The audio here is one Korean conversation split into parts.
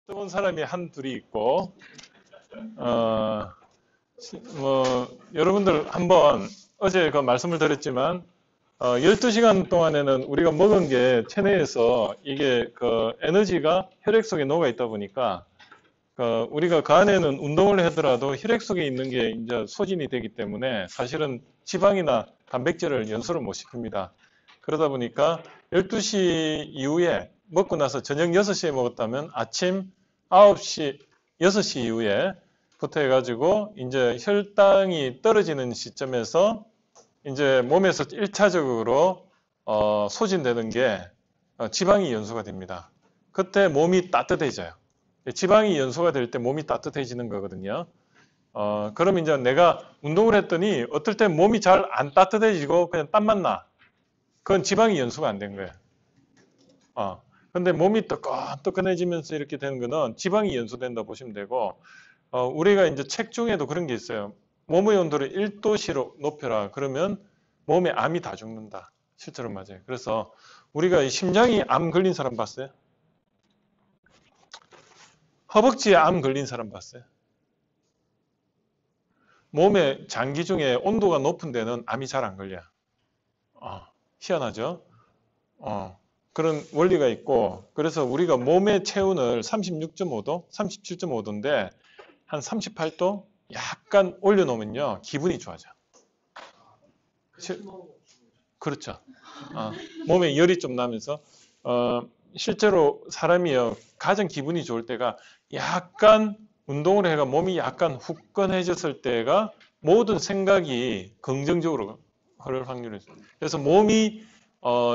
뜨거운 사람이 한 둘이 있고, 어, 여러분들 한번 어제 그 말씀을 드렸지만, 12시간 동안에는 우리가 먹은 게 체내에서 이게 그 에너지가 혈액 속에 녹아 있다 보니까, 우리가 그 안에는 운동을 하더라도 혈액 속에 있는 게 이제 소진이 되기 때문에 사실은 지방이나 단백질을 연소를 못 시킵니다. 그러다 보니까 12시 이후에 먹고 나서 저녁 6시에 먹었다면 아침 9시, 6시 이후에부터 해가지고 이제 혈당이 떨어지는 시점에서 이제 몸에서 1차적으로 소진되는 게 지방이 연소가 됩니다. 그때 몸이 따뜻해져요. 지방이 연소가 될 때 몸이 따뜻해지는 거거든요. 그럼 이제 내가 운동을 했더니 어떨 때 몸이 잘 안 따뜻해지고 그냥 땀만 나. 그건 지방이 연소가 안 된 거예요. 근데 몸이 뜨끈뜨끈해지면서 이렇게 되는 거는 지방이 연소된다 보시면 되고, 우리가 이제 책 중에도 그런 게 있어요. 몸의 온도를 1도씨로 높여라. 그러면 몸에 암이 다 죽는다. 실제로 맞아요. 그래서 우리가 심장이 암 걸린 사람 봤어요? 허벅지에 암 걸린 사람 봤어요? 몸의 장기 중에 온도가 높은 데는 암이 잘 안 걸려요. 희한하죠? 그런 원리가 있고, 그래서 우리가 몸의 체온을 36.5도, 37.5도인데, 한 38도 약간 올려놓으면요, 기분이 좋아져. 그렇죠. 몸에 열이 좀 나면서, 실제로 사람이요, 가장 기분이 좋을 때가 약간 운동을 해가 몸이 약간 후끈해졌을 때가 모든 생각이 긍정적으로 흐를 확률이 있어요. 그래서 몸이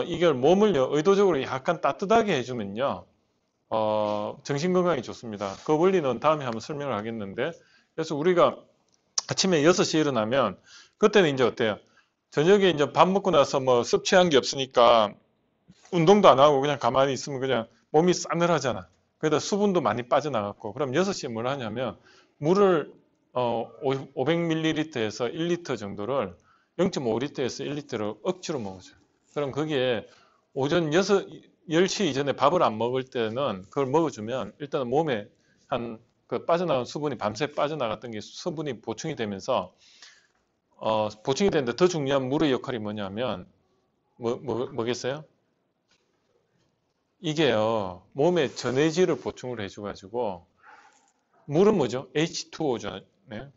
이걸 몸을요, 의도적으로 약간 따뜻하게 해주면요, 정신 건강에 좋습니다. 그 원리는 다음에 한번 설명을 하겠는데, 그래서 우리가 아침에 6시에 일어나면, 그때는 이제 어때요? 저녁에 이제 밥 먹고 나서 뭐 섭취한 게 없으니까 운동도 안 하고 그냥 가만히 있으면 그냥 몸이 싸늘하잖아. 그러다 수분도 많이 빠져나갔고, 그럼 6시에 뭘 하냐면, 물을 500ml에서 1리터 정도를 0.5리터에서 1리터를 억지로 먹어줘요. 그럼 거기에 오전 10시 이전에 밥을 안 먹을 때는 그걸 먹어주면 일단 몸에 그 빠져나간 수분이 밤새 빠져나갔던 게 수분이 보충이 되면서 보충이 되는데 더 중요한 물의 역할이 뭐냐면 뭐겠어요? 이게요, 몸에 전해질을 보충을 해줘가지고, 물은 뭐죠? H2O죠. 네?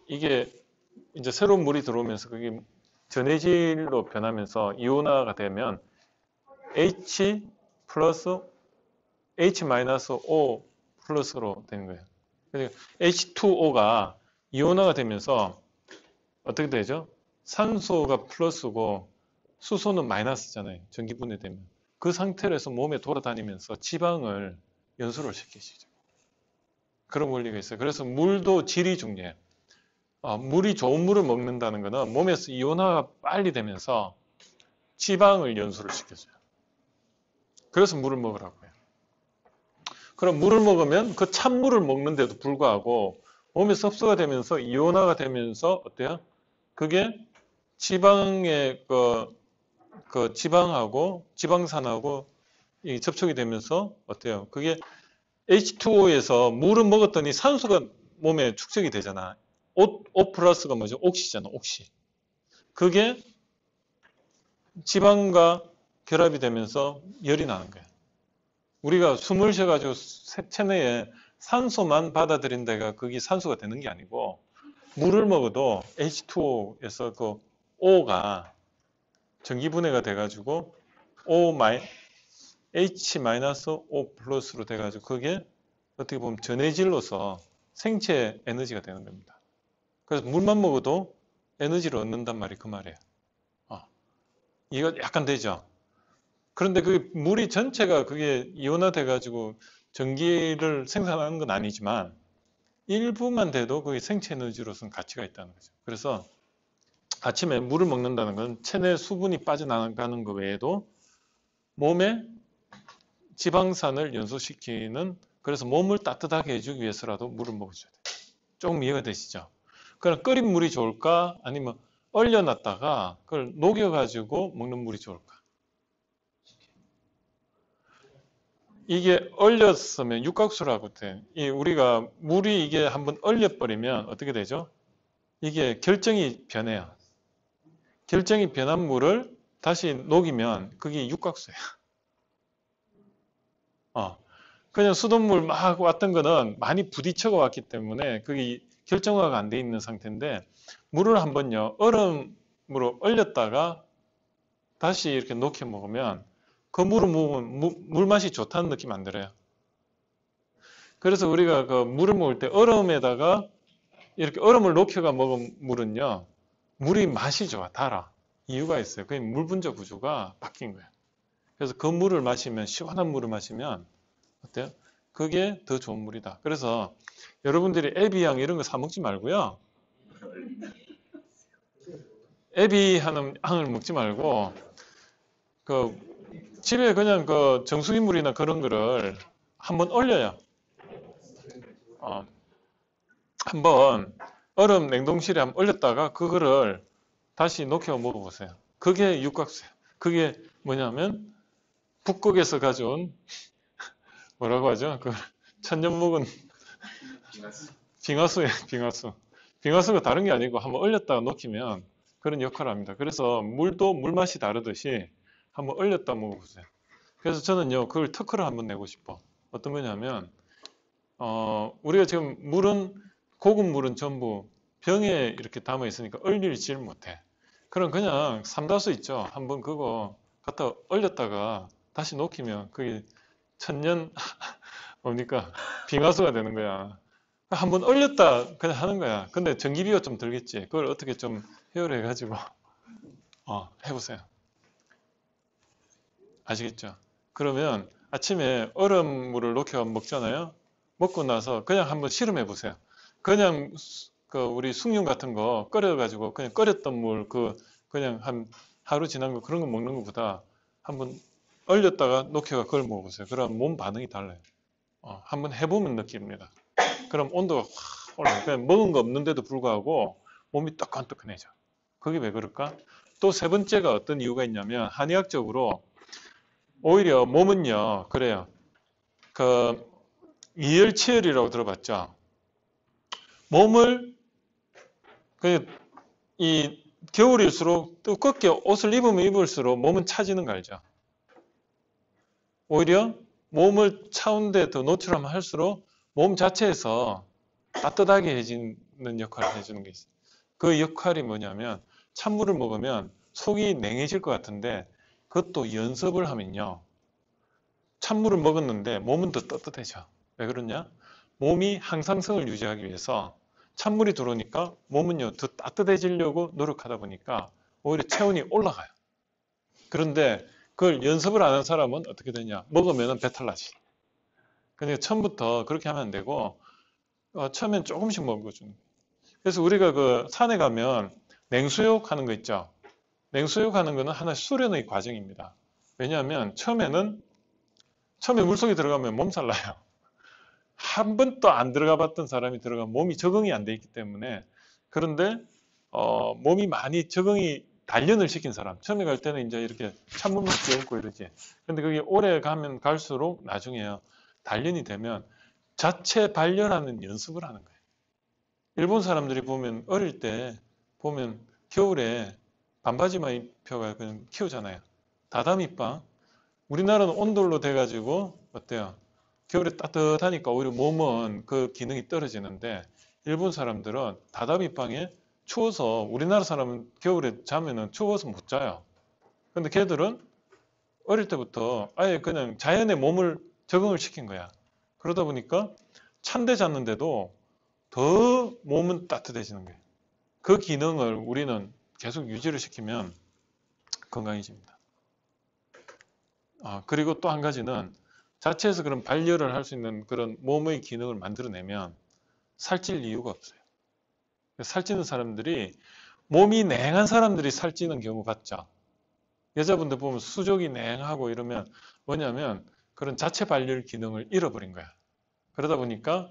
이게 이제 새로운 물이 들어오면서 그게 전해질로 변하면서 이온화가 되면 H 플러스 H 마이너스 O 플러스로 되는 거예요. 그러니까 H2O가 이온화가 되면서 어떻게 되죠? 산소가 플러스고 수소는 마이너스잖아요. 전기 분해되면. 그 상태에서 몸에 돌아다니면서 지방을 연소를 시키시죠. 그런 원리가 있어요. 그래서 물도 질이 중요해요. 물이 좋은 물을 먹는다는 것은 몸에서 이온화가 빨리 되면서 지방을 연소를 시켜줘요. 그래서 물을 먹으라고 해요. 그럼 물을 먹으면 그 찬물을 먹는데도 불구하고 몸에 섭수가 되면서 이온화가 되면서 어때요? 그게 지방의 그 지방하고 지방산하고 접촉이 되면서 어때요? 그게 H2O에서 물을 먹었더니 산소가 몸에 축적이 되잖아. O 플러스가 뭐죠? 옥시잖아, 옥시. 그게 지방과 결합이 되면서 열이 나는 거야. 우리가 숨을 쉬어가지고 체내에 산소만 받아들인 데가 그게 산소가 되는 게 아니고 물을 먹어도 H2O에서 그 O가 전기분해가 돼가지고 H-O 플러스로 돼가지고 그게 어떻게 보면 전해질로서 생체 에너지가 되는 겁니다. 그래서 물만 먹어도 에너지를 얻는단 말이 그 말이에요. 이거 약간 되죠? 그런데 그 물이 전체가 그게 이온화 돼가지고 전기를 생산하는 건 아니지만 일부만 돼도 그게 생체 에너지로서는 가치가 있다는 거죠. 그래서 아침에 물을 먹는다는 건 체내 수분이 빠져나가는 것 외에도 몸에 지방산을 연소시키는, 그래서 몸을 따뜻하게 해주기 위해서라도 물을 먹어줘야 돼요. 조금 이해가 되시죠? 그럼 끓인 물이 좋을까? 아니면 얼려놨다가 그걸 녹여가지고 먹는 물이 좋을까? 이게 얼렸으면 육각수라고 돼. 우리가 물이 이게 한번 얼려버리면 어떻게 되죠? 이게 결정이 변해요. 결정이 변한 물을 다시 녹이면 그게 육각수예요. 그냥 수돗물 막 왔던 거는 많이 부딪혀가 왔기 때문에 그게 결정화가 안 돼 있는 상태인데 물을 한번요 얼음으로 얼렸다가 다시 이렇게 녹여 먹으면 그 물을 먹으면 물 맛이 좋다는 느낌 안 들어요. 그래서 우리가 그 물을 먹을 때 얼음에다가 이렇게 얼음을 녹여가 먹은 물은요 물이 맛이 좋아, 달아. 이유가 있어요. 그게 물 분자 구조가 바뀐 거예요. 그래서 그 물을 마시면, 시원한 물을 마시면 어때요? 그게 더 좋은 물이다. 그래서 여러분들이 에비앙 이런 거 사 먹지 말고요. 에비하는 향을 먹지 말고 그 집에 그냥 그 정수기 물이나 그런 거를 한번 얼려요. 어, 한번 얼음 냉동실에 한번 얼렸다가 그거를 다시 녹여 먹어보세요. 그게 육각수예요. 그게 뭐냐면 북극에서 가져온 뭐라고 하죠? 그 천년 묵은 빙하수예요. 빙하수. 빙하수가 다른 게 아니고 한번 얼렸다가 녹이면 그런 역할을 합니다. 그래서 물도 물맛이 다르듯이 한번 얼렸다 먹어보세요. 그래서 저는요 그걸 특허를 한번 내고 싶어. 어떤 거냐면 우리가 지금 물은 고급 물은 전부 병에 이렇게 담아 있으니까 얼리질 못해. 그럼 그냥 삼다수 있죠. 한번 그거 갖다 얼렸다가 다시 녹이면 그게 천년 뭡니까 빙하수가 되는 거야. 한번 얼렸다 그냥 하는 거야. 근데 전기비가 좀 들겠지. 그걸 어떻게 좀 해결해 가지고 해보세요. 아시겠죠? 그러면 아침에 얼음물을 녹여 먹잖아요. 먹고 나서 그냥 한번 실험해 보세요. 그냥 그 우리 숭늉 같은 거 끓여 가지고 그냥 끓였던 물 그냥 한 하루 지난 거 그런 거 먹는 것보다 한번 얼렸다가 녹여가 그걸 먹어보세요. 그럼 몸 반응이 달라요. 한번 해보면 느낍니다. 그럼 온도가 확 올라요. 그냥 먹은 거 없는데도 불구하고 몸이 뜨끈뜨끈해져. 그게 왜 그럴까? 또 세 번째가 어떤 이유가 있냐면 한의학적으로 오히려 몸은요, 그래요. 그 이열치열이라고 들어봤죠? 몸을 이 겨울일수록 두껍게 옷을 입으면 입을수록 몸은 차지는 거 알죠? 오히려 몸을 차운데 더 노출하면 할수록 몸 자체에서 따뜻하게 해지는 역할을 해주는 게 있어요. 그 역할이 뭐냐면 찬물을 먹으면 속이 냉해질 것 같은데 그것도 연습을 하면요. 찬물을 먹었는데 몸은 더 따뜻해져. 왜 그러냐? 몸이 항상성을 유지하기 위해서 찬물이 들어오니까 몸은요 더 따뜻해지려고 노력하다 보니까 오히려 체온이 올라가요. 그런데 그걸 연습을 안 한 사람은 어떻게 되냐? 먹으면 배탈 나지. 그러니까 처음부터 그렇게 하면 안 되고 처음엔 조금씩 먹어주는 거예요. 그래서 우리가 그 산에 가면 냉수욕 하는 거 있죠. 냉수욕 하는 거는 하나의 수련의 과정입니다. 왜냐하면 처음에 물속에 들어가면 몸살 나요. 한 번도 안 들어가 봤던 사람이 들어가면 몸이 적응이 안 돼 있기 때문에 그런데 몸이 많이 적응이 단련을 시킨 사람 처음에 갈 때는 이제 이렇게 찬물만 끼얹고 이러지. 근데 그게 오래 가면 갈수록 나중에요 단련이 되면 자체 발열하는 연습을 하는 거예요. 일본 사람들이 보면 어릴 때 보면 겨울에 반바지만 입혀가 그냥 키우잖아요. 다다미빵. 우리나라는 온돌로 돼가지고 어때요? 겨울에 따뜻하니까 오히려 몸은 그 기능이 떨어지는데 일본 사람들은 다다미빵에 추워서 우리나라 사람은 겨울에 자면은 추워서 못 자요. 근데 걔들은 어릴 때부터 아예 그냥 자연의 몸을 적응을 시킨 거야. 그러다 보니까 찬데 잤는데도 더 몸은 따뜻해지는 거예요. 그 기능을 우리는 계속 유지를 시키면 건강해집니다. 그리고 또 한 가지는 자체에서 그런 발열을 할 수 있는 그런 몸의 기능을 만들어내면 살찔 이유가 없어요. 살찌는 사람들이 몸이 냉한 사람들이 살찌는 경우 봤죠. 여자분들 보면 수족이 냉하고 이러면 뭐냐면 그런 자체 발열 기능을 잃어버린 거야. 그러다 보니까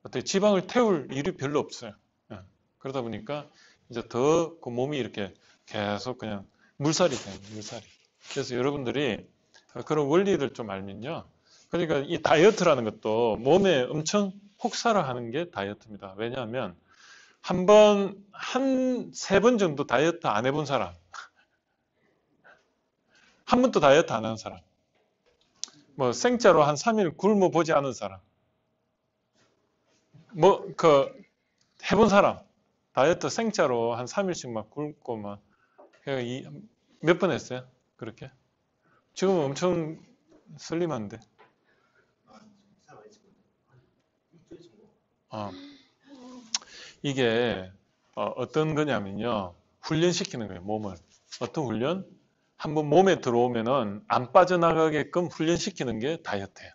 어떻게 지방을 태울 일이 별로 없어요. 그러다 보니까 이제 더 그 몸이 이렇게 계속 그냥 물살이 돼요. 물살이. 그래서 여러분들이 그런 원리를 좀 알면요. 그러니까 이 다이어트라는 것도 몸에 엄청 혹사를 하는 게 다이어트입니다. 왜냐하면 한 세 번 정도 다이어트 안 해본 사람, 한 번도 다이어트 안 하는 사람, 뭐 생짜로 한 3일 굶어 보지 않은 사람, 뭐 그 해본 사람, 다이어트 생짜로 한 3일씩 막 굶고 막 몇 번 했어요? 그렇게? 지금 엄청 슬림한데. 어, 이게 어떤 거냐면요. 훈련시키는 거예요, 몸을. 어떤 훈련? 한번 몸에 들어오면은 안 빠져나가게끔 훈련시키는 게 다이어트예요.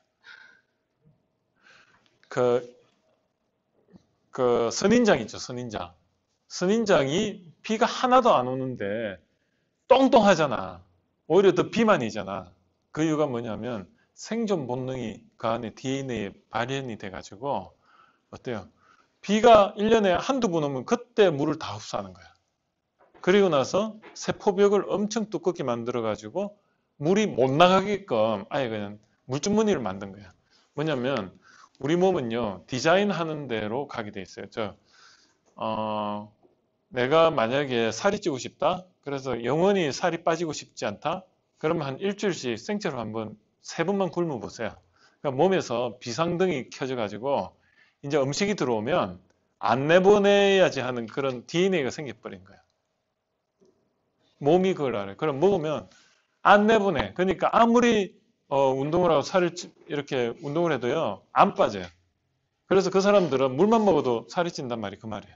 그, 그 선인장 있죠, 선인장. 선인장이 비가 하나도 안 오는데 똥똥하잖아. 오히려 더 비만이잖아. 그 이유가 뭐냐면 생존 본능이 그 안에 DNA에 발현이 돼가지고 어때요? 비가 1년에 한두 번 오면 그때 물을 다 흡수하는 거야. 그리고 나서 세포벽을 엄청 두껍게 만들어가지고 물이 못 나가게끔 아예 그냥 물주머니를 만든 거야. 뭐냐면 우리 몸은요, 디자인하는 대로 가게 돼 있어요. 내가 만약에 살이 찌고 싶다? 그래서 영원히 살이 빠지고 싶지 않다? 그러면 한 일주일씩 생체로 한번 세 번만 굶어 보세요. 그러니까 몸에서 비상등이 켜져가지고 이제 음식이 들어오면 안 내보내야지 하는 그런 DNA가 생겨버린 거야. 몸이 그걸 알아요. 그럼 먹으면 안 내보내. 그러니까 아무리 운동을 하고 살을 이렇게 운동을 해도요, 안 빠져요. 그래서 그 사람들은 물만 먹어도 살이 찐단 말이 그 말이에요.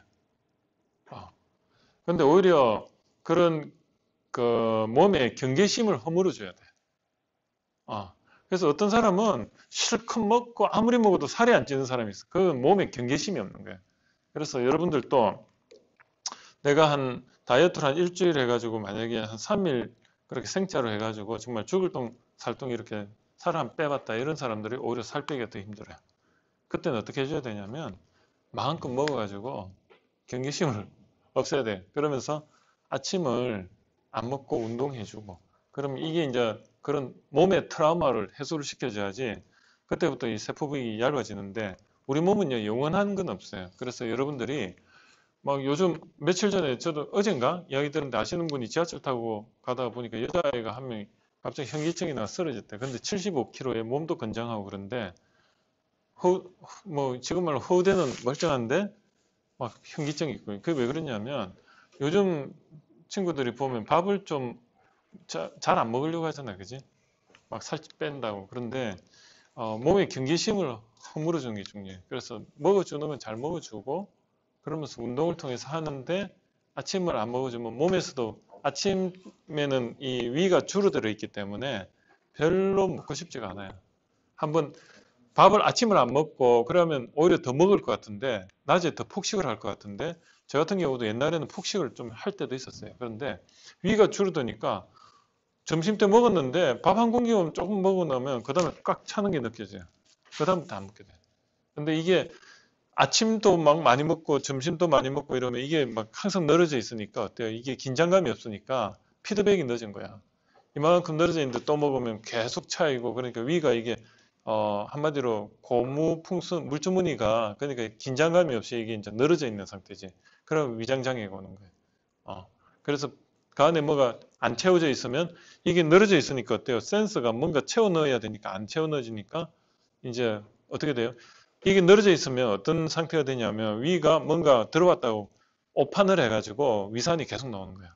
근데 오히려 그런 그 몸의 경계심을 허물어 줘야 돼. 그래서 어떤 사람은 실컷 먹고 아무리 먹어도 살이 안 찌는 사람이 있어. 그건 몸에 경계심이 없는 거예요. 그래서 여러분들도 내가 한 다이어트를 한 일주일 해가지고 만약에 한 3일 그렇게 생짜로 해가지고 정말 죽을 똥 살똥 이렇게 살 한 빼봤다 이런 사람들이 오히려 살 빼기가 더 힘들어요. 그때는 어떻게 해줘야 되냐면 마음껏 먹어가지고 경계심을 없애야 돼. 그러면서 아침을 안 먹고 운동해주고 그러면 이게 이제 그런 몸의 트라우마를 해소를 시켜줘야지 그때부터 이 세포벽이 얇아지는데 우리 몸은요 영원한 건 없어요. 그래서 여러분들이 막 요즘 며칠 전에 저도 어젠가 이야기 들었는데 아시는 분이 지하철 타고 가다가 보니까 여자아이가 한 명이 갑자기 현기증이 나 쓰러졌대. 근데 75kg에 몸도 건장하고 그런데 뭐 지금 말로 허우대는 멀쩡한데 막 현기증이 있고 그게 왜 그러냐면 요즘 친구들이 보면 밥을 좀 잘 안 먹으려고 하잖아, 그지? 막 살 뺀다고. 그런데 몸의 경계심을 허물어 주는 게 중요해. 그래서 먹어주는 건 잘 먹어주고 그러면서 운동을 통해서 하는데 아침을 안 먹어주면 몸에서도 아침에는 이 위가 줄어들어 있기 때문에 별로 먹고 싶지가 않아요. 한번 밥을 아침을 안 먹고 그러면 오히려 더 먹을 것 같은데 낮에 더 폭식을 할 것 같은데 저 같은 경우도 옛날에는 폭식을 좀 할 때도 있었어요. 그런데 위가 줄어드니까 점심 때 먹었는데 밥 한 공기만 조금 먹고 나면 그 다음에 꽉 차는 게 느껴져요. 그 다음부터 안 먹게 돼요. 근데 이게 아침도 막 많이 먹고 점심도 많이 먹고 이러면 이게 막 항상 늘어져 있으니까 어때요? 이게 긴장감이 없으니까 피드백이 늦은 거야. 이만큼 늘어져 있는데 또 먹으면 계속 차이고 그러니까 위가 이게 한마디로 고무풍선 물주머니가 그러니까 긴장감이 없이 이게 이제 늘어져 있는 상태지. 그럼 위장장애가 오는 거예요. 그래서 그 안에 뭐가 안 채워져 있으면 이게 늘어져 있으니까 어때요? 센서가 뭔가 채워 넣어야 되니까 안 채워 넣어지니까 이제 어떻게 돼요? 이게 늘어져 있으면 어떤 상태가 되냐면 위가 뭔가 들어왔다고 오판을 해가지고 위산이 계속 나오는 거야.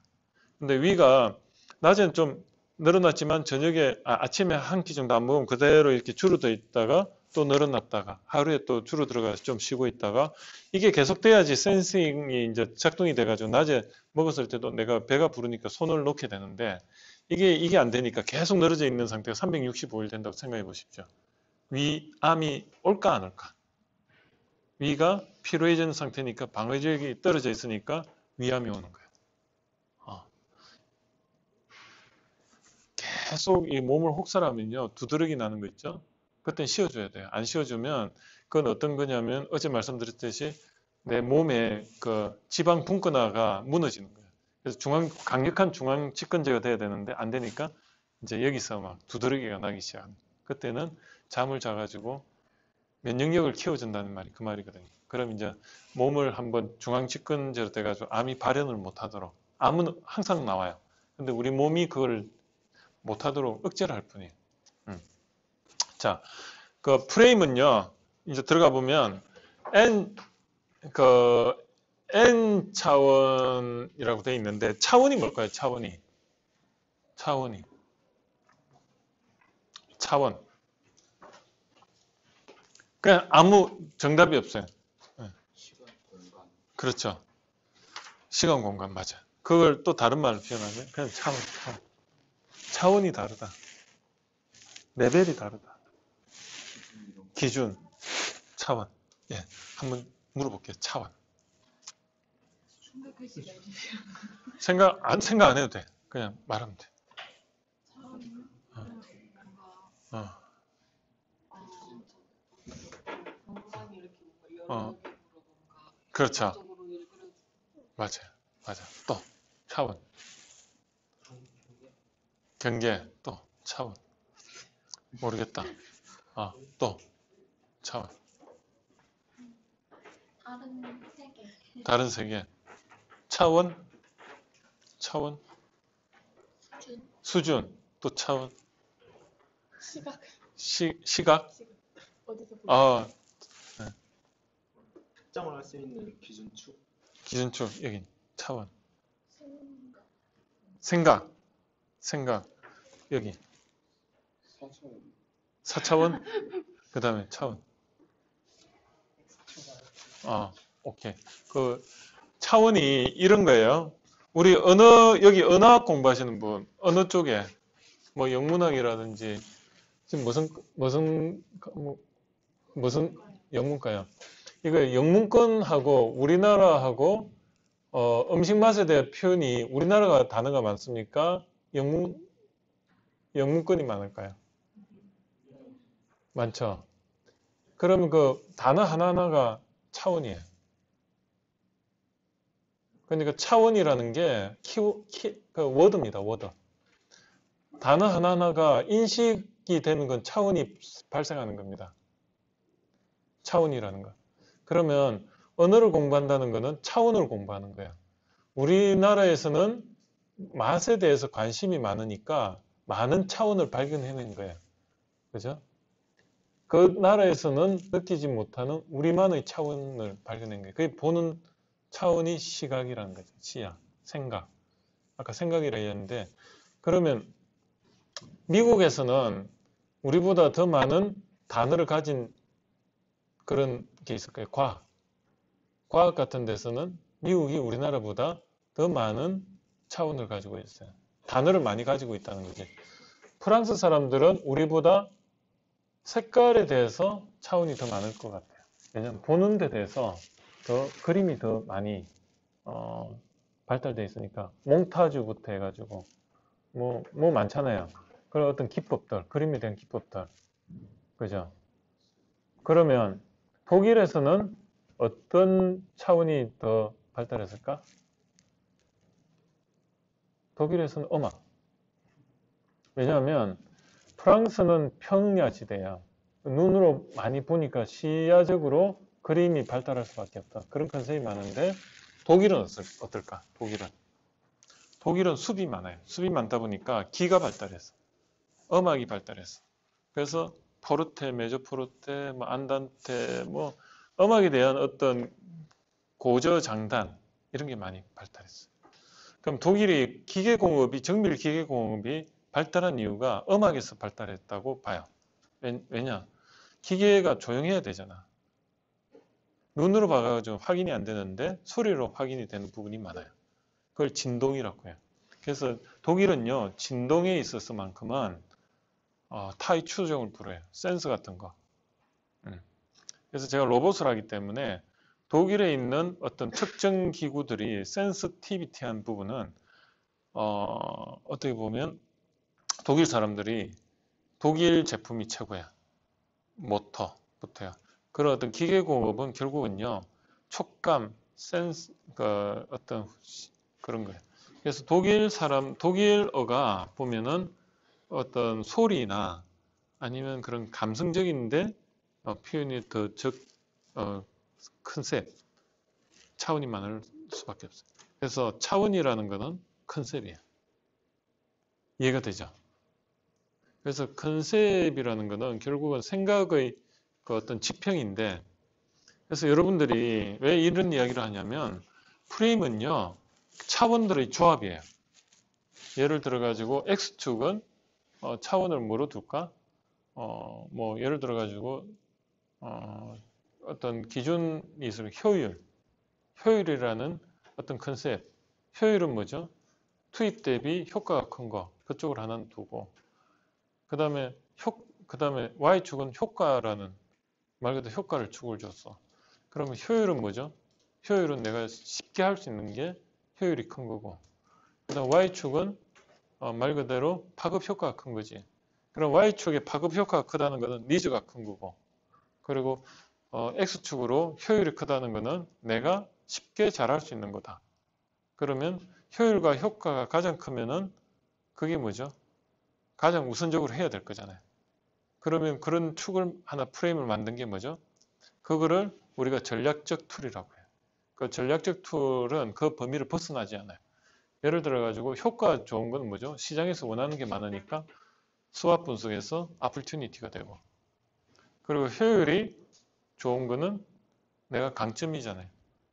근데 위가 낮에는 좀 늘어났지만 저녁에 아침에 한 끼 정도 안 먹으면 그대로 이렇게 줄어들어 있다가 또 늘어났다가 하루에 또 줄어들어가서 좀 쉬고 있다가 이게 계속돼야지 센싱이 이제 작동이 돼가지고 낮에 먹었을 때도 내가 배가 부르니까 손을 놓게 되는데 이게 안 되니까 계속 늘어져 있는 상태가 365일 된다고 생각해 보십시오. 위암이 올까 안 올까? 위가 피로해진 상태니까 방어력이 떨어져 있으니까 위암이 오는 거예요. 계속 이 몸을 혹사하면요 두드러기 나는 거 있죠? 그땐 쉬어줘야 돼요. 안 쉬어주면 그건 어떤 거냐면 어제 말씀드렸듯이 내 몸에 그 지방 분권화가 무너지는 거예요. 그래서 강력한 중앙 집권제가 돼야 되는데 안 되니까 이제 여기서 막 두드러기가 나기 시작합니다. 그때는 잠을 자가지고 면역력을 키워준다는 말이 그 말이거든요. 그럼 이제 몸을 한번 중앙집권제로 돼가지고 암이 발현을 못하도록, 암은 항상 나와요. 근데 우리 몸이 그걸 못하도록 억제를 할 뿐이에요. 자, 그 프레임은요, 이제 들어가 보면 N 차원이라고 돼 있는데, 차원이 뭘까요? 차원이. 차원. 그냥 아무 정답이 없어요. 시간, 공간. 그렇죠. 시간, 공간, 맞아. 그걸 또 다른 말로 표현하면 그냥 차원. 차원이 다르다. 레벨이 다르다. 기준, 차원. 예, 한번 물어볼게요. 차원. 생각 안 해도 돼. 그냥 말하면 돼. 그렇죠. 맞아. 또 차원. 경계, 또 차원. 모르겠다. 또 차원. 다른 세계. 차원. 수준. 또 차원. 시각. 특정을 할 수 있는 기준축. 기준축. 여기 차원. 생각. 여기 4차원. 그 다음에 차원. 오케이. 그 차원이 이런 거예요. 우리 여기 언어학 공부하시는 분, 어느 쪽에, 뭐 영문학이라든지, 지금 무슨 영문과요? 이거 영문권하고 우리나라하고, 음식 맛에 대한 표현이 우리나라가 단어가 많습니까? 영문권이 많을까요? 많죠. 그러면 그 단어 하나하나가 차원이에요. 그러니까 차원이라는 게 그 워드입니다. 워드. 단어 하나하나가 인식이 되는 건 차원이 발생하는 겁니다. 차원이라는 거. 그러면 언어를 공부한다는 거는 차원을 공부하는 거예요. 우리나라에서는 맛에 대해서 관심이 많으니까 많은 차원을 발견해낸 거예요. 그죠? 그 나라에서는 느끼지 못하는 우리만의 차원을 발견한 거예요. 그게 보는 차원이 시각이라는 거죠. 시야, 생각. 아까 생각이라 했는데, 그러면 미국에서는 우리보다 더 많은 단어를 가진 그런 게 있을 거예요. 과학 같은 데서는 미국이 우리나라보다 더 많은 차원을 가지고 있어요. 단어를 많이 가지고 있다는 거지. 프랑스 사람들은 우리보다 색깔에 대해서 차원이 더 많을 것 같아요. 왜냐하면 보는 데 대해서 그림이 더 많이 발달되어 있으니까 몽타주부터 해가지고 뭐 많잖아요. 그런 어떤 기법들, 그림에 대한 기법들, 그죠? 그러면 독일에서는 어떤 차원이 더 발달했을까? 독일에서는 음악. 왜냐하면 프랑스는 평야지대야. 눈으로 많이 보니까 시야적으로 그림이 발달할 수밖에 없다. 그런 컨셉이 많은데 독일은 어떨까? 독일은 숲이 많아요. 숲이 많다 보니까 기가 발달했어. 음악이 발달했어. 그래서 포르테, 메조포르테, 안단테, 음악에 대한 어떤 고저장단 이런 게 많이 발달했어요. 그럼 독일이 정밀 기계공업이 발달한 이유가 음악에서 발달했다고 봐요. 왜냐? 기계가 조용해야 되잖아. 눈으로 봐가지고 확인이 안 되는데 소리로 확인이 되는 부분이 많아요. 그걸 진동이라고 해요. 그래서 독일은요, 진동에 있어서만큼은 타이 추종을 불어요. 센서 같은 거. 그래서 제가 로봇을 하기 때문에 독일에 있는 어떤 특정 기구들이 센서티비티한 부분은 어떻게 보면 독일 사람들이 독일 제품이 최고야. 모터부터요. 그런 어떤 기계공업은 결국은요, 촉감, 센스, 어떤 그런 거예요. 그래서 독일어가 보면은 어떤 소리나 아니면 그런 감성적인데 표현이 더 컨셉, 차원이 많을 수밖에 없어요. 그래서 차원이라는 거는 컨셉이에요. 이해가 되죠? 그래서 컨셉이라는 거는 결국은 생각의 그 어떤 지평인데, 그래서 여러분들이 왜 이런 이야기를 하냐면, 프레임은요, 차원들의 조합이에요. 예를 들어가지고, X축은 차원을 뭐로 둘까? 뭐, 예를 들어가지고, 어떤 기준이 있으면 효율이라는 어떤 컨셉. 효율은 뭐죠? 투입 대비 효과가 큰 거. 그쪽을 하나 두고. 그 다음에 Y축은 효과라는 말 그대로 효과를 축을 줬어. 그러면 효율은 뭐죠? 효율은 내가 쉽게 할 수 있는 게 효율이 큰 거고. 그 다음 Y축은 말 그대로 파급 효과가 큰 거지. 그럼 Y축의 파급 효과가 크다는 것은 니즈가 큰 거고. 그리고 X축으로 효율이 크다는 것은 내가 쉽게 잘할 수 있는 거다. 그러면 효율과 효과가 가장 크면은 그게 뭐죠? 가장 우선적으로 해야 될 거잖아요. 그러면 그런 축을 하나 프레임을 만든 게 뭐죠? 그거를 우리가 전략적 툴이라고 해요. 그 전략적 툴은 그 범위를 벗어나지 않아요. 예를 들어가지고 효과 좋은 건 뭐죠? 시장에서 원하는 게 많으니까 수압 분석에서 opportunity가 되고, 그리고 효율이 좋은 거는 내가 강점이잖아요.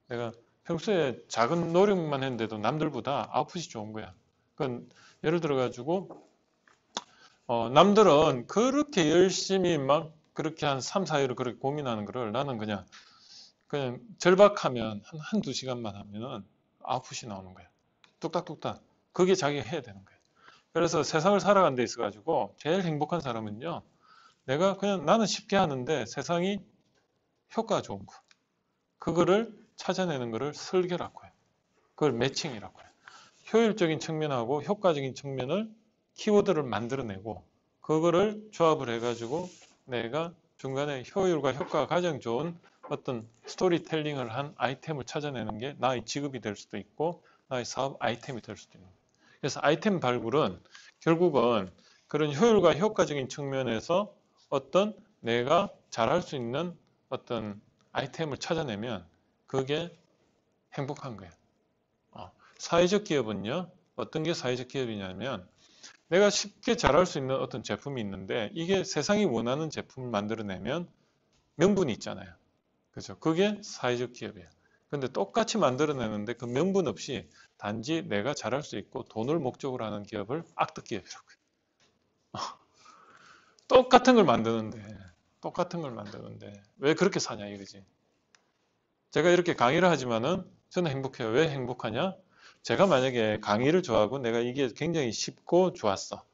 내가 평소에 작은 노력만 했는데도 남들보다 아웃풋이 좋은 거야. 그건 예를 들어가지고 남들은 그렇게 열심히 막 그렇게 한 3, 4일을 그렇게 고민하는 거를 나는 그냥 절박하면 한두 시간만 하면은 아웃풋이 나오는 거야. 뚝딱뚝딱. 그게 자기가 해야 되는 거야. 그래서 세상을 살아가는 데 있어 가지고 제일 행복한 사람은요. 내가 그냥 나는 쉽게 하는데 세상이 효과가 좋은 거. 그거를 찾아내는 거를 설계라고 해요. 그걸 매칭이라고 해요. 효율적인 측면하고 효과적인 측면을 키워드를 만들어내고 그거를 조합을 해가지고 내가 중간에 효율과 효과가 가장 좋은 어떤 스토리텔링을 한 아이템을 찾아내는 게 나의 직업이 될 수도 있고 나의 사업 아이템이 될 수도 있는 거예요. 그래서 아이템 발굴은 결국은 그런 효율과 효과적인 측면에서 어떤 내가 잘할 수 있는 어떤 아이템을 찾아내면 그게 행복한 거예요. 사회적 기업은요, 어떤 게 사회적 기업이냐면 내가 쉽게 잘할 수 있는 어떤 제품이 있는데 이게 세상이 원하는 제품을 만들어내면 명분이 있잖아요. 그죠? 그게 사회적 기업이에요. 근데 똑같이 만들어내는데 그 명분 없이 단지 내가 잘할 수 있고 돈을 목적으로 하는 기업을 악덕 기업이라고 해요. 똑같은 걸 만드는데 왜 그렇게 사냐 이거지. 제가 이렇게 강의를 하지만은 저는 행복해요. 왜 행복하냐? 제가 만약에 강의를 좋아하고 내가 이게 굉장히 쉽고 좋았어.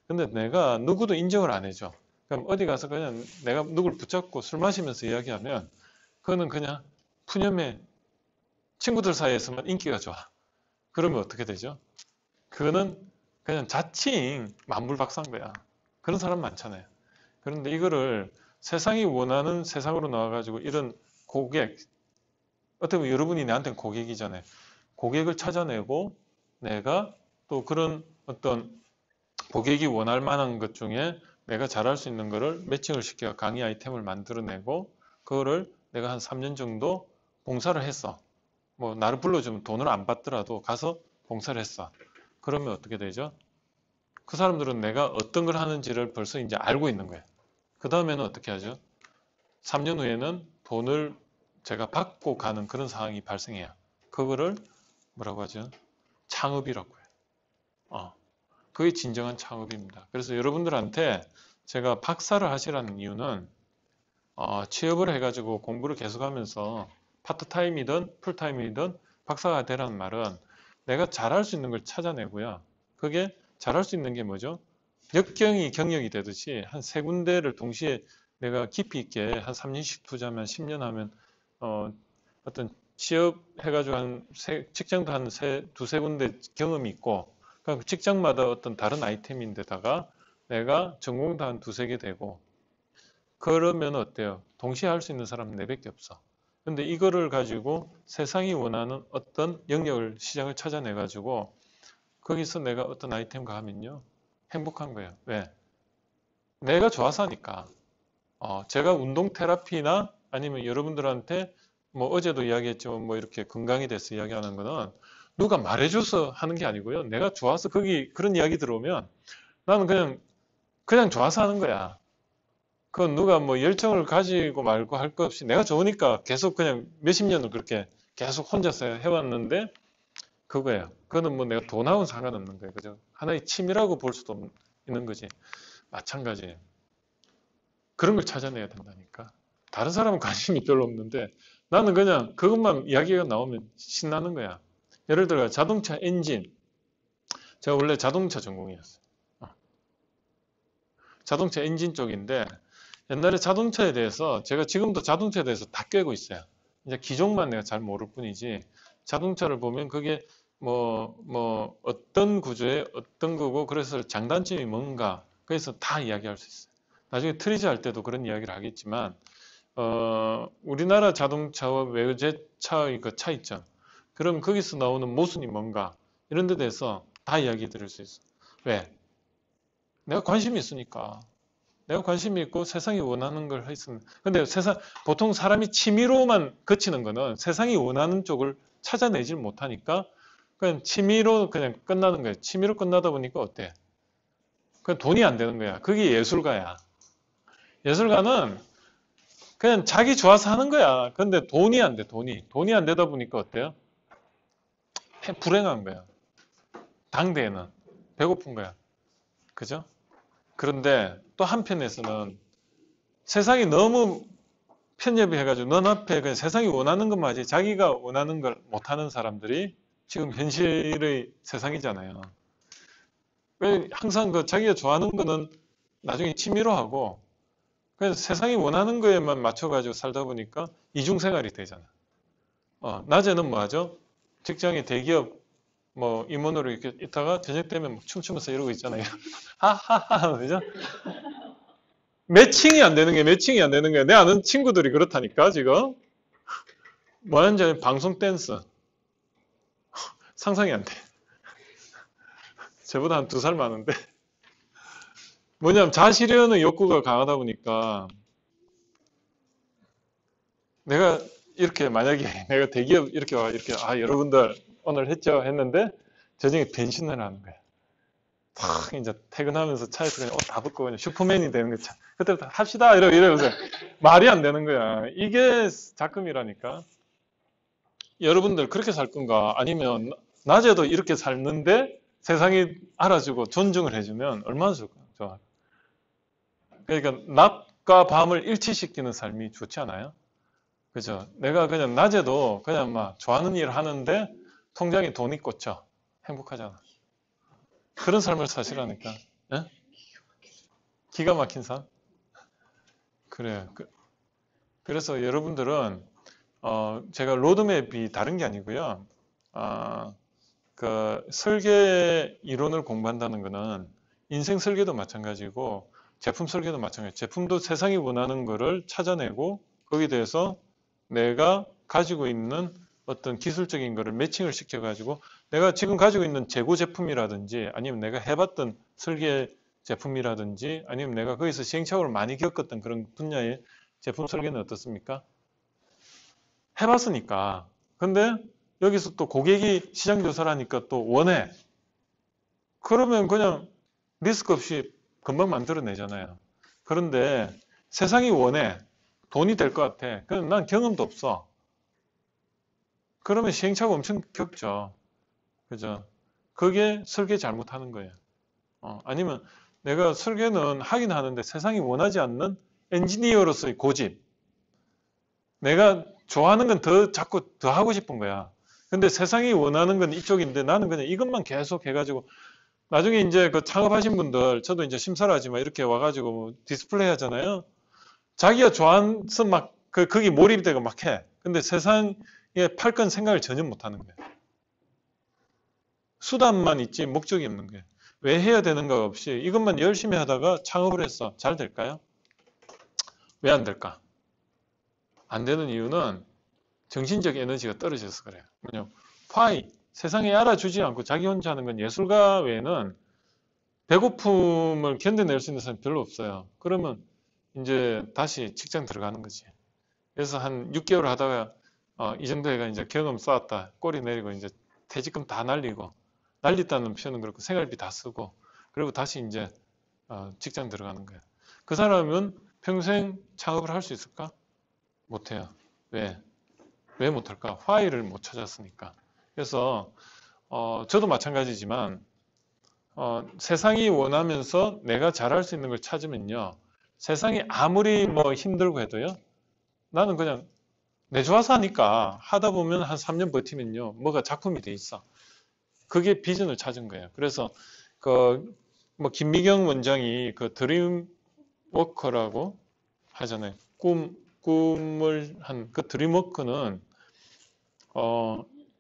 근데 내가 누구도 인정을 안 해줘. 그럼 어디 가서 그냥 내가 누굴 붙잡고 술 마시면서 이야기하면 그거는 그냥 푸념의 친구들 사이에서만 인기가 좋아. 그러면 어떻게 되죠? 그거는 그냥 자칭 만물박사인 거야. 그런 사람 많잖아요. 그런데 이거를 세상이 원하는 세상으로 나와가지고 이런 고객, 어떻게 보면 여러분이 나한테는 고객이잖아요. 고객을 찾아내고 내가 또 그런 어떤 고객이 원할 만한 것 중에 내가 잘할 수 있는 거를 매칭을 시켜 강의 아이템을 만들어내고 그거를 내가 한 3년 정도 봉사를 했어. 뭐 나를 불러주면 돈을 안 받더라도 가서 봉사를 했어. 그러면 어떻게 되죠? 그 사람들은 내가 어떤 걸 하는지를 벌써 이제 알고 있는 거예요. 그 다음에는 어떻게 하죠? 3년 후에는 돈을 제가 받고 가는 그런 상황이 발생해요. 그거를 뭐라고 하죠? 창업이라고 해요. 그게 진정한 창업입니다. 그래서 여러분들한테 제가 박사를 하시라는 이유는 취업을 해가지고 공부를 계속하면서 파트타임이든 풀타임이든 박사가 되라는 말은 내가 잘할 수 있는 걸 찾아내고요. 그게 잘할 수 있는 게 뭐죠? 역경이 경력이 되듯이 한 세 군데를 동시에 내가 깊이 있게 한 3년씩 투자하면 10년 하면 어떤 취업 해가지고 직장도 한 두세 군데 경험이 있고 그러니까 직장마다 어떤 다른 아이템인데다가 내가 전공도 한 두세 개 되고 그러면 어때요? 동시에 할 수 있는 사람은 내밖에 없어. 근데 이거를 가지고 세상이 원하는 어떤 영역을 시장을 찾아내 가지고 거기서 내가 어떤 아이템과 하면요 행복한 거예요. 왜? 내가 좋아서 하니까. 제가 운동 테라피나 아니면 여러분들한테 뭐 어제도 이야기했지만 뭐 이렇게 건강에 대해서 이야기하는 거는 누가 말해줘서 하는 게 아니고요. 내가 좋아서 거기 그런 이야기 들어오면 나는 그냥 좋아서 하는 거야. 그건 누가 뭐 열정을 가지고 말고 할 것 없이 내가 좋으니까 계속 그냥 몇십 년을 그렇게 계속 혼자서 해왔는데 그거예요. 그거는 뭐 내가 돈하고는 상관없는 거예요. 그죠? 하나의 취미라고 볼 수도 있는 거지. 마찬가지예요. 그런 걸 찾아내야 된다니까. 다른 사람은 관심이 별로 없는데 나는 그냥 그것만 이야기가 나오면 신나는 거야. 예를 들어 자동차 엔진. 제가 원래 자동차 전공이었어요. 자동차 엔진 쪽인데 옛날에 자동차에 대해서 제가 지금도 자동차에 대해서 다 꿰고 있어요. 이제 기종만 내가 잘 모를 뿐이지 자동차를 보면 그게 뭐 어떤 구조의 어떤 거고 그래서 장단점이 뭔가 그래서 다 이야기할 수 있어요. 나중에 트리즈 할 때도 그런 이야기를 하겠지만 우리나라 자동차와 외제차의 그 차이점 그럼 거기서 나오는 모순이 뭔가 이런 데 대해서 다 이야기 드릴 수 있어. 왜? 내가 관심이 있으니까. 내가 관심이 있고 세상이 원하는 걸 했으면. 근데 보통 사람이 취미로만 그치는 거는 세상이 원하는 쪽을 찾아내질 못하니까 그냥 취미로 그냥 끝나는 거예요. 취미로 끝나다 보니까 어때? 그냥 돈이 안 되는 거야. 그게 예술가야. 예술가는 그냥 자기 좋아서 하는 거야. 근데 돈이 안 돼, 돈이. 돈이 안 되다 보니까 어때요? 불행한 거야. 당대에는. 배고픈 거야. 그죠? 그런데 또 한편에서는 세상이 너무 편협이 해가지고 넌 앞에 그냥 세상이 원하는 것만 하지 자기가 원하는 걸 못하는 사람들이 지금 현실의 세상이잖아요. 항상 그 자기가 좋아하는 거는 나중에 취미로 하고 그래서 세상이 원하는 거에만 맞춰가지고 살다 보니까 이중생활이 되잖아. 낮에는 뭐 하죠? 직장에 대기업 뭐 임원으로 이렇게 있다가 저녁 되면 막 춤추면서 이러고 있잖아요. 하하하, 그죠? 매칭이 안 되는 게 매칭이 안 되는 거야. 내 아는 친구들이 그렇다니까 지금. 뭐 하는지 아는 방송 댄스. 상상이 안 돼. 저보다 한 2살 많은데. 뭐냐면 자시려는 욕구가 강하다 보니까 내가 이렇게 만약에 내가 대기업 이렇게 와 이렇게 여러분들 오늘 했죠 했는데 저녁에 변신을 하는 거야. 탁 이제 퇴근하면서 차에서 그냥 옷 다 벗고 그냥 슈퍼맨이 되는 거죠. 그때부터 합시다 이러면서 말이 안 되는 거야. 이게 작금이라니까. 여러분들 그렇게 살 건가? 아니면 낮에도 이렇게 살는데 세상이 알아주고 존중을 해주면 얼마나 좋아. 그러니까 낮과 밤을 일치시키는 삶이 좋지 않아요? 그죠? 내가 그냥 낮에도 그냥 막 좋아하는 일을 하는데 통장에 돈이 꽂혀. 행복하잖아. 그런 삶을 사시라니까. 예? 기가 막힌 삶? 그래요. 그래서 여러분들은 제가 로드맵이 다른 게 아니고요. 그 설계 이론을 공부한다는 거는 인생 설계도 마찬가지고 제품 설계도 마찬가지. 제품도 세상이 원하는 거를 찾아내고 거기에 대해서 내가 가지고 있는 어떤 기술적인 거를 매칭을 시켜가지고 내가 지금 가지고 있는 재고 제품이라든지 아니면 내가 해봤던 설계 제품이라든지 아니면 내가 거기서 시행착오를 많이 겪었던 그런 분야의 제품 설계는 어떻습니까? 해봤으니까. 근데 여기서 또 고객이 시장 조사를 하니까 또 원해. 그러면 그냥 리스크 없이 금방 만들어내잖아요. 그런데 세상이 원해. 돈이 될 것 같아. 그럼 난 경험도 없어. 그러면 시행착오 엄청 겪죠. 그죠? 그게 설계 잘못하는 거예요. 아니면 내가 설계는 하긴 하는데 세상이 원하지 않는 엔지니어로서의 고집. 내가 좋아하는 건 자꾸 더 하고 싶은 거야. 근데 세상이 원하는 건 이쪽인데 나는 그냥 이것만 계속 해가지고 나중에 이제 그 창업하신 분들 저도 이제 심사를 하지만 이렇게 와가지고 뭐 디스플레이 하잖아요. 자기가 좋아해서 막 거기 몰입이 되고 막 해. 근데 세상에 팔 건 생각을 전혀 못 하는 거야. 수단만 있지 목적이 없는 거예요. 왜 해야 되는가 없이 이것만 열심히 하다가 창업을 했어. 잘 될까요? 왜 안 될까? 안 되는 이유는 정신적 에너지가 떨어져서 그래요. 왜냐면 파이 세상에 알아주지 않고 자기 혼자 하는 건 예술가 외에는 배고픔을 견뎌낼 수 있는 사람이 별로 없어요. 그러면 이제 다시 직장 들어가는 거지. 그래서 한 6개월 하다가 이 정도 해가 이제 경험 쌓았다. 꼬리 내리고 이제 퇴직금 다 날리고, 날렸다는 표현은 그렇고 생활비 다 쓰고, 그리고 다시 이제 직장 들어가는 거예요. 그 사람은 평생 창업을 할 수 있을까? 못해요. 왜? 왜 못할까? why를 못 찾았으니까. 그래서 저도 마찬가지지만 세상이 원하면서 내가 잘할 수 있는 걸 찾으면요. 세상이 아무리 뭐 힘들고 해도요. 나는 그냥 내 좋아서 하니까 하다 보면 한 3년 버티면요. 뭐가 작품이 돼 있어. 그게 비전을 찾은 거예요. 그래서 뭐 김미경 원장이 그 드림 워커라고 하잖아요. 꿈을 한 그 드림 워커는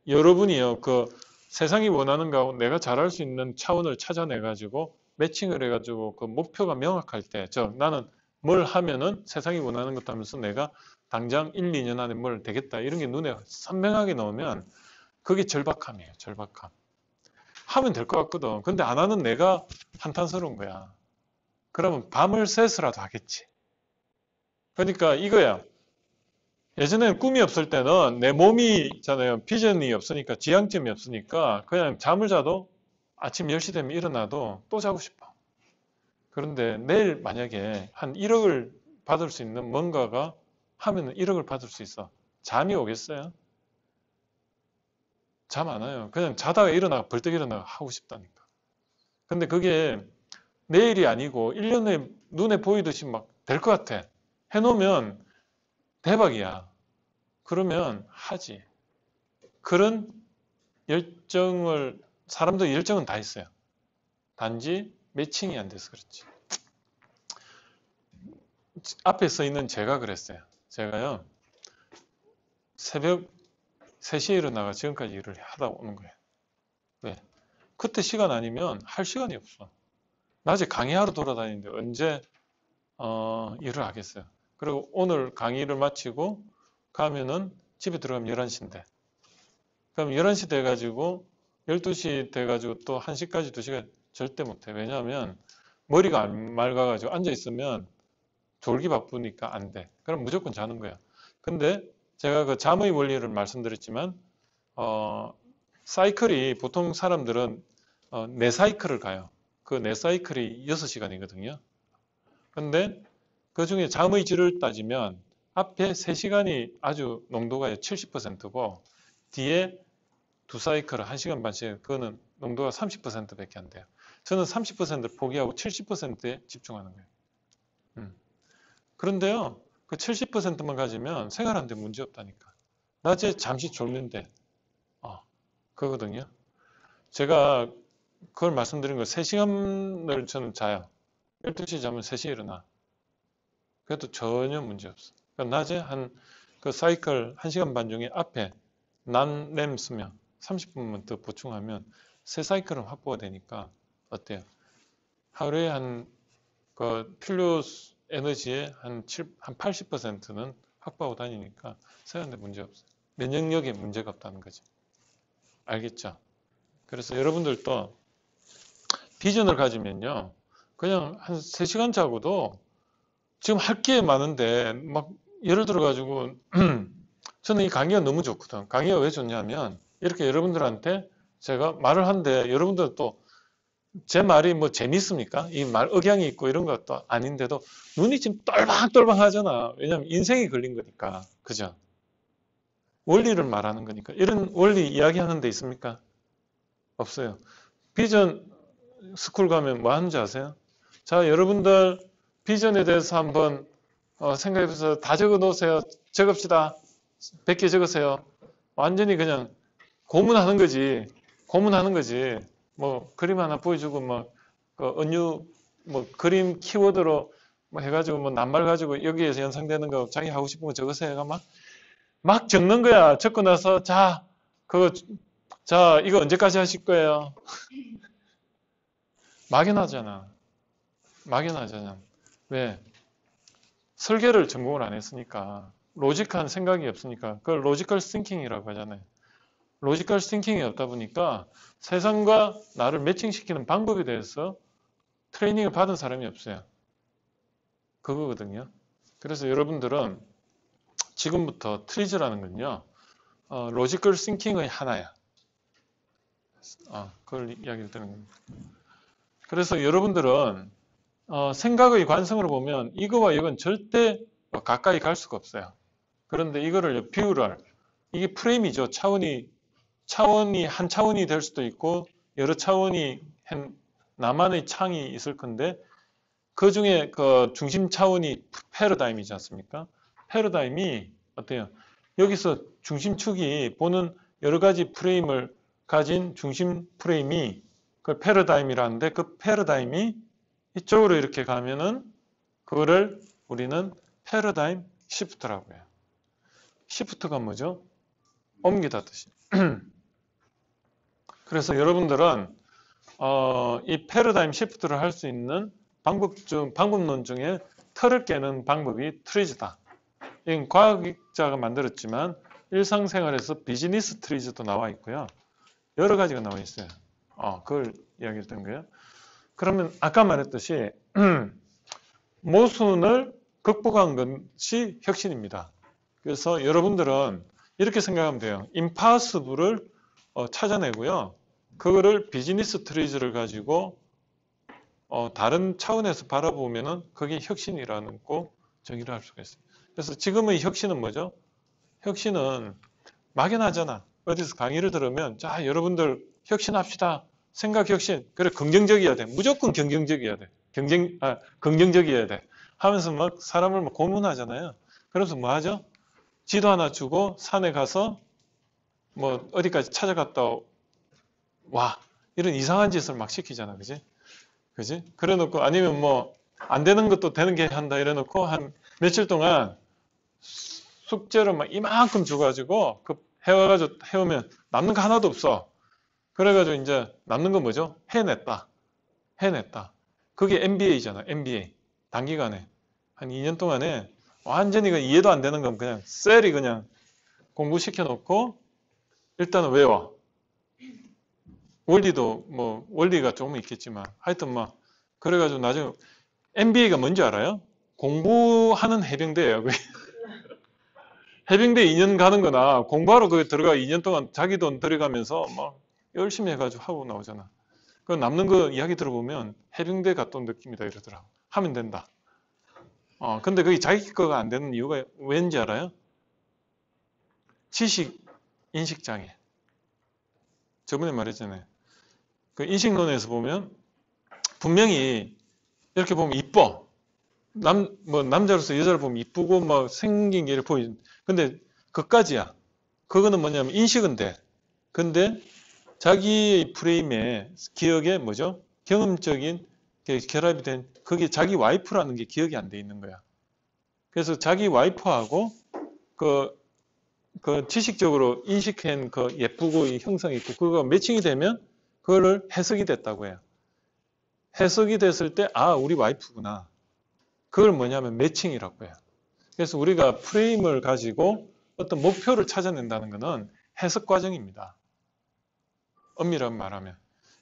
여러분이요. 그 세상이 원하는 거하고 내가 잘할 수 있는 차원을 찾아내 가지고 매칭을 해 가지고 그 목표가 명확할 때 나는 뭘 하면은 세상이 원하는 것 하면서 내가 당장 1, 2년 안에 뭘 되겠다. 이런 게 눈에 선명하게 나오면 그게 절박함이에요. 절박함. 하면 될 것 같거든. 근데 안 하는 내가 한탄스러운 거야. 그러면 밤을 새서라도 하겠지. 그러니까 이거야. 예전에는 꿈이 없을 때는 내 몸이 있잖아요. 비전이 없으니까, 지향점이 없으니까 그냥 잠을 자도 아침 10시 되면 일어나도 또 자고 싶어. 그런데 내일 만약에 한 1억을 받을 수 있는 뭔가가 하면 1억을 받을 수 있어. 잠이 오겠어요? 잠 안 와요. 그냥 자다가 일어나가 벌떡 일어나가 하고 싶다니까. 근데 그게 내일이 아니고 1년 후에 눈에 보이듯이 막 될 것 같아. 해놓으면 대박이야. 그러면 하지. 그런 사람들 열정은 다 있어요. 단지 매칭이 안 돼서 그렇지. 앞에 써 있는 제가 그랬어요. 제가요, 새벽 3시에 일어나가 지금까지 일을 하다 오는 거예요. 왜? 그때 시간 아니면 할 시간이 없어. 낮에 강의하러 돌아다니는데 언제 일을 하겠어요. 그리고 오늘 강의를 마치고 가면은 집에 들어가면 11시인데 그럼 11시 돼가지고 12시 돼가지고 또 1시까지 2시간 절대 못해. 왜냐하면 머리가 안 맑아가지고 앉아있으면 졸기 바쁘니까 안 돼. 그럼 무조건 자는 거야. 근데 제가 그 잠의 원리를 말씀드렸지만 사이클이 보통 사람들은 4사이클을 가요. 그 4사이클이 6시간이거든요. 근데 그 중에 잠의 질을 따지면 앞에 3시간이 아주 농도가 70%고 뒤에 2사이클 1시간 반씩 그거는 농도가 30%밖에 안 돼요. 저는 30%를 포기하고 70%에 집중하는 거예요. 그런데요, 그 70%만 가지면 생활하는데 문제 없다니까. 낮에 잠시 졸는데, 그거거든요. 제가 그걸 말씀드린 거 3시간을 저는 자요. 12시에 자면 3시에 일어나. 그래도 전혀 문제 없어. 그러니까 낮에 그 사이클 1시간 반 중에 앞에 난렘 수면 30분만 더 보충하면 3사이클은 확보가 되니까 어때요? 하루에 그 필요 에너지의 한 80%는 확보하고 다니니까 생활하는데 문제 없어요. 면역력에 문제가 없다는 거죠. 알겠죠? 그래서 여러분들도 비전을 가지면요. 그냥 한 3시간 자고도 지금 할 게 많은데 막 예를 들어 가지고 저는 이 강의가 너무 좋거든. 강의가 왜 좋냐면 이렇게 여러분들한테 제가 말을 하는데 여러분들 또 제 말이 뭐 재밌습니까? 이 말 억양이 있고 이런 것도 아닌데도 눈이 지금 똘방똘방 하잖아. 왜냐면 인생이 걸린 거니까. 그죠? 원리를 말하는 거니까. 이런 원리 이야기하는 데 있습니까? 없어요. 비전 스쿨 가면 뭐 하는지 아세요? 자, 여러분들 비전에 대해서 한번 생각해 보세요. 다 적어 놓으세요. 적읍시다. 100개 적으세요. 완전히 그냥 고문하는 거지. 고문하는 거지. 뭐 그림 하나 보여주고 뭐 뭐 그림 키워드로 뭐 해가지고 뭐 낱말 가지고 여기에서 연상되는 거 자기 하고 싶은 거 적으세요가 막 적는 거야. 적고 나서 자 이거 언제까지 하실 거예요? 막연하잖아. 막연하잖아. 왜? 설계를 전공을 안 했으니까 로직한 생각이 없으니까 그걸 로지컬 싱킹이라고 하잖아요. 로지컬 싱킹이 없다 보니까 세상과 나를 매칭시키는 방법에 대해서 트레이닝을 받은 사람이 없어요. 그거거든요. 그래서 여러분들은 지금부터 트리즈라는 건요, 로지컬 싱킹의 하나야. 그걸 이야기를 드리는 겁니다. 그래서 여러분들은 생각의 관성으로 보면 이거와 이건 절대 가까이 갈 수가 없어요. 그런데 이거를 뷰럴, 이게 프레임이죠. 차원이 한 차원이 될 수도 있고 여러 차원이 나만의 창이 있을 건데 그 중에 그 중심 차원이 패러다임이지 않습니까? 패러다임이 어때요? 여기서 중심축이 보는 여러 가지 프레임을 가진 중심 프레임이 그 패러다임이라는데 그 패러다임이 이쪽으로 이렇게 가면은 그거를 우리는 패러다임 시프트라고 해요. 시프트가 뭐죠? 옮기다 뜻이. 그래서 여러분들은 이 패러다임 시프트를 할 수 있는 방법론 중에 틀을 깨는 방법이 트리즈다. 이건 과학자가 만들었지만 일상생활에서 비즈니스 트리즈도 나와 있고요. 여러 가지가 나와 있어요. 그걸 이야기했던 거예요. 그러면 아까 말했듯이 모순을 극복한 것이 혁신입니다. 그래서 여러분들은 이렇게 생각하면 돼요. 임파서블을 찾아내고요. 그거를 비즈니스 트리즈를 가지고 다른 차원에서 바라보면은 그게 혁신이라는 꼭 정의를 할 수가 있어요. 그래서 지금의 혁신은 뭐죠? 혁신은 막연하잖아. 어디서 강의를 들으면 자 여러분들 혁신합시다. 생각 혁신. 그래 긍정적이어야 돼. 무조건 긍정적이어야 돼. 긍정적이어야 돼. 하면서 막 사람을 막 고문하잖아요. 그래서 뭐 하죠? 지도 하나 주고 산에 가서 뭐 어디까지 찾아갔다 와. 이런 이상한 짓을 막 시키잖아. 그지? 그지? 그래 놓고 아니면 뭐 안 되는 것도 되는 게 한다 이래 놓고 한 며칠 동안 숙제를 막 이만큼 줘가지고 그 해와가지고 해오면 남는 거 하나도 없어. 그래가지고 이제 남는 건 뭐죠? 해냈다. 그게 MBA잖아. MBA. 단기간에 한 2년 동안에 완전히 이해도 안 되는 건 그냥 셀이 그냥 공부시켜 놓고 일단은 외워. 원리도 뭐 원리가 조금 있겠지만 하여튼 막 그래가지고 나중에 MBA가 뭔지 알아요? 공부하는 해병대예요. 해병대 2년 가는 거나 공부하러 거기 들어가 2년 동안 자기 돈 들여가면서 막 열심히 해가지고 하고 나오잖아. 그 남는 거 이야기 들어보면 해병대 갔던 느낌이다 이러더라고. 하면 된다. 근데 그게 자기 거가 안 되는 이유가 왠지 알아요? 지식 인식 장애. 저번에 말했잖아요. 그 인식론에서 보면 분명히 이렇게 보면 이뻐. 남자로서 여자를 보면 이쁘고 막 생긴 게 이렇게 보이는. 근데 그까지야. 그거는 뭐냐면 인식은 돼. 근데 자기의 프레임에 기억에 뭐죠? 경험적인 결합이 된 그게 자기 와이프라는 게 기억이 안 돼 있는 거야. 그래서 자기 와이프하고 그 지식적으로 인식한 그 예쁘고 이 형성이 있고 그거가 매칭이 되면 그거를 해석이 됐다고 해요. 해석이 됐을 때 우리 와이프구나. 그걸 뭐냐면 매칭이라고 해요. 그래서 우리가 프레임을 가지고 어떤 목표를 찾아낸다는 것은 해석 과정입니다. 엄밀하게 말하면.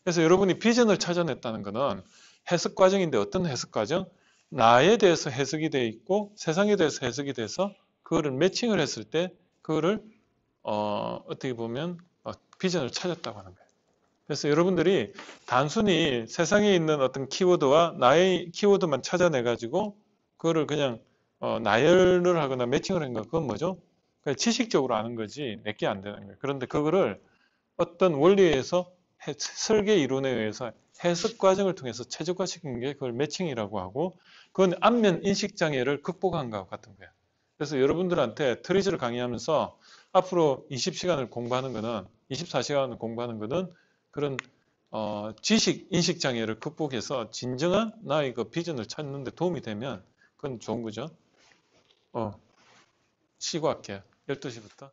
그래서 여러분이 비전을 찾아냈다는 것은 해석 과정인데 어떤 해석 과정? 나에 대해서 해석이 되어 있고 세상에 대해서 해석이 돼서 그거를 매칭을 했을 때 그거를 어떻게 보면 비전을 찾았다고 하는 거예요. 그래서 여러분들이 단순히 세상에 있는 어떤 키워드와 나의 키워드만 찾아내 가지고 그거를 그냥 나열을 하거나 매칭을 한 거 그건 뭐죠? 그냥 지식적으로 아는 거지 내게 안 되는 거예요. 그런데 그거를 어떤 원리에서 설계 이론에 의해서 해석 과정을 통해서 최적화시킨 게 그걸 매칭이라고 하고 그건 안면 인식 장애를 극복한 것과 같은 거예요. 그래서 여러분들한테 트리즈를 강의하면서 앞으로 20시간을 공부하는 거는 24시간을 공부하는 거는 그런 지식 인식 장애를 극복해서 진정한 나의 그 비전을 찾는 데 도움이 되면 그건 좋은 거죠. 쉬고 할게요. 12시부터.